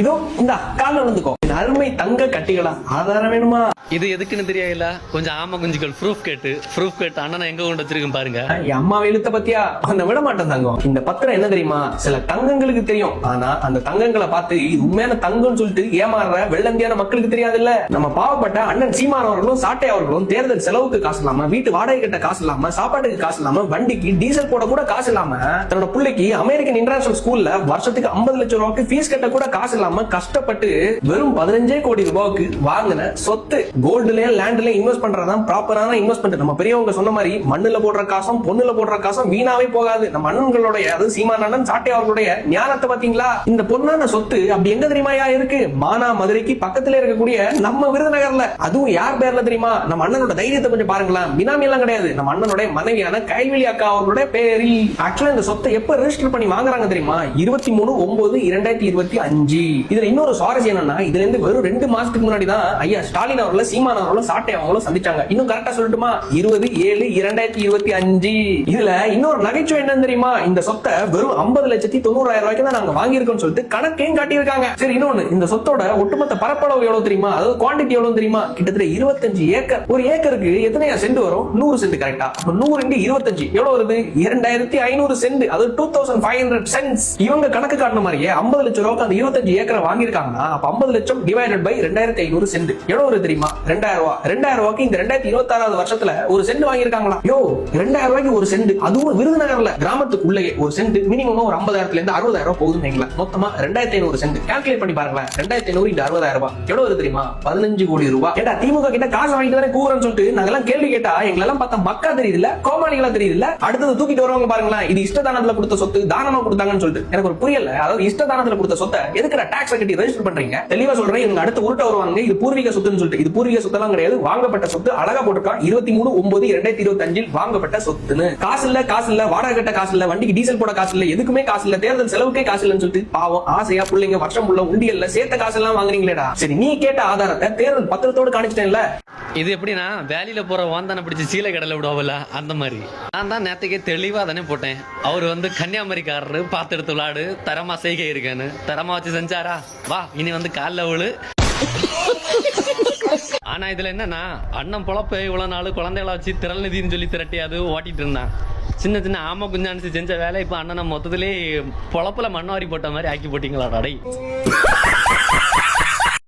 இதோ இந்த கால விழுந்துக்கோ. அருமை தங்க கட்டிகளா ஆதாரம் வேணுமா? இது எதுக்குன்னு தெரியல. கொஞ்சம் ஆமா குஞ்சுகள் ப்ரூஃப் கேட்டு அண்ணனை எங்க கொண்டு வச்சிருக்கேன் பாருங்க. என் அம்மா எழுத்த பத்தியா அந்த விட மாட்டேன் தங்கம். இந்த பத்திரம் என்ன தெரியுமா, சில தங்கங்களுக்கு தெரியும். ஆனா அந்த தங்கங்களை பார்த்து இது உண்மையான தங்கம்னு சொல்லிட்டு ஏமாறுற வெள்ளந்தியான மக்களுக்கு தெரியாது இல்ல. நம்ம பாவப்பட்ட அண்ணன் சீமான் அவர்களும் சாட்டை அவர்களும் தேர்தல் செலவுக்கு காசு இல்லாம, வீட்டு வாடகை கட்ட காசு இல்லாம, சாப்பாட்டுக்கு காசு இல்லாம, வண்டிக்கு டீசல் போட கூட காசு இல்லாம, தன்னோட பிள்ளைக்கு அமெரிக்கன் இன்டர்நேஷனல் ஸ்கூல்ல வருஷத்துக்கு 50 லட்சம் ரூபாய்க்கு ஃபீஸ் கட்ட கூட காசு இல்லாம கஷ்டப்பட்டு வெறும் 15 கோடி ரூபாய்க்கு வாங்கின சொத்து கோல்டுலயும் லேண்ட்லயும் இன்வெஸ்ட் பண்றதான் ப்ராப்பரான இன்வெஸ்ட்மெண்ட். நம்ம பெரியவங்க சொன்ன மாதிரி மண்ணுல போடுற காசும் பொண்ணுல போடுற காசும் வீணாவே போகாது. நம்ம அண்ணன்களுடைய, அதாவது சீமான் அண்ணன் சாட்டை அவர்களுடைய ஞானத்தை பாத்தீங்களா? இந்த பொண்ணான சொத்து அப்படி எங்க தெரியுமாயா இருக்கு? மானா மதுரைக்கு பக்கத்துல இருக்கக்கூடிய நம்ம விருதுநகர்ல. அதுவும் யார் பேர்ல தெரியுமா? நம்ம அண்ணனோட தைரியத்தை கொஞ்சம் பாருங்களேன். பினாமி எல்லாம் கிடையாது, நம்ம அண்ணனுடைய மனைவியான கைவிழி அக்கா அவர்களுடைய பேரில். ஆக்சுவலா இந்த சொத்தை எப்ப ரெஜிஸ்டர் பண்ணி வாங்குறாங்க தெரியுமா? 23/9/2025. இதுல இன்னொரு சுவாரஸ்யம் என்னன்னா, இதுல இருந்து வெறும் 2 மாசத்துக்கு முன்னாடி தான் ஐயா ஸ்டாலின் அவர்களும் சீமான் அவர்களும் சாட்டை அவங்களும் சந்திச்சாங்க. இன்னும் கரெக்டா சொல்லட்டுமா? 20/7/2025. இதுல இன்னொரு நகைச்சுவை என்ன தெரியுமா? இந்த சொத்தை வெறும் 50,90,000 ரூபாய்க்கு தான் நாங்க வாங்கியிருக்கோம் சொல்லிட்டு கணக்கையும் காட்டியிருக்காங்க. சரி, இன்னொன்னு, இந்த சொத்தோட ஒட்டுமொத்த பரப்பளவு எவ்வளவு தெரியுமா? அதாவது குவாண்டிட்டி எவ்வளவு தெரியுமா? கிட்டத்தட்ட 25 ஏக்கர். ஒரு ஏக்கருக்கு எத்தனை சென்ட் வரும்? 100 சென்ட். கரெக்டா? 100 × 25 எவ்வளவு வருது? 2500 சென்ட். அது 2500 சென்ட்ஸ். இவங்க கணக்கு காட்டின மாதிரியே 50 லட்சம் ரூபாய்க்கு அந்த 25 ஏக்கரை வாங்கியிருக்காங்கன்னா அப்ப 50 லட்சம் டிவைடட் பை 2500 சென்ட் எவ்வளவு வருது தெரியுமா? 2000 ரூபாய். 2000 ரூபாய்க்கு இந்த 2026 வருஷத்துல ஒரு சென்ட் வாங்கியிருக்காங்களா? யோ, 2000 ரூபாய்க்கு ஒரு சென்ட், அதுவும் விருதுநகர்ல கிராமத்துக்குள்ளேயே ஒரு சென்ட் மினிமம் ஒரு 50,000 இருந்து 60,000 ரூபாய் போகுதுன்னு மொத்தமா 2500 சென்ட். கால்குலேட் பண்ணி பாருங்களேன். 2500 × 60,000 ரூபாய் எவ்வளவு வருது தெரியுமா? 15 கோடி ரூபாய். ஏடா, திமுக கிட்ட காசு வாங்கிட்டு தானே கூறன்னு சொல்லிட்டு நாங்கெல்லாம் கேள்வி கேட்டா எங்களெல்லாம் பார்த்தா மக்கா தெரியுதுல, கோமாளிகளா தெரியுதுல. அடுத்தது தூக்கிட்டு வருவாங்க பாருங்களேன். இது இஷ்டதானத்துல கொடுத்த சொத்து, தானமா கொடுத்தாங்கன்னு சொல்லிட்டு எனக்கு ஒரு புரியல. அதாவது இஷ்டதானத்துல கொடுத்த சொத்தை எதுக்குடா டாக்ஸ் கட்டி ரெஜிஸ்டர் பண்றீங்க? தெளிவா சொல்றேன். இவங்க அடுத்து உருட்ட வருவாங்க. இது பூர்வீக சொத்துன்னு சொல்லிட்டு. இது பூர்வீக சொத்தெல்லாம் கிடையாது, வாங்கப்பட்ட சொத்து. அழகா போட்டிருக்கான் 23/9/2025 வாங்கப்பட்ட சொத்துன்னு. காசு இல்ல, வாடகை கட்ட காசு இல்ல, வண்டிக்கு டீசல் போட காசு இல்ல, எதுக்குமே காசு இல்ல, தேர்தல் செலவுக்கே காசு இல்லன்னு சொல்லிட்டு பாவம் ஆசையா பிள்ளைங்க வருஷம் உள்ள உண்டியல்ல சேர்த்த காசு எல்லாம் வாங்குறீங்களேடா. சரி, நீ கேட்ட ஆதாரத்தை தேர்தல் பத்திரத்தோடு காணிச்சிட்டேன்ல. இது எப்படின்னா, வேலையில போற வாந்தான பிடிச்சி சீலை கடலை விடுவாங்கல்ல, அந்த மாதிரி. நான் தான் நேற்றுக்கே தெளிவா தானே போட்டேன். அவர் வந்து கன்னியாகுமரிக்காரரு, பார்த்து எடுத்து விளாடு, தரமா செய்கை இருக்கான்னு தரமா வச்சு செஞ்சாரா? வா, இனி வந்து காலைல விழு. ஆனா இதுல என்னன்னா, அண்ணன் பொழப்ப இவ்வளவு நாள் குழந்தைகளை வச்சு திரள் நிதினு சொல்லி திரட்டி அது ஓட்டிட்டு இருந்தான். சின்ன சின்ன ஆமா குஞ்சானிச்சு செஞ்ச வேலை இப்ப அண்ணனை மொத்தத்திலே பொழப்புல மண்ணாரி போட்ட மாதிரி ஆக்கி போட்டீங்களா டை?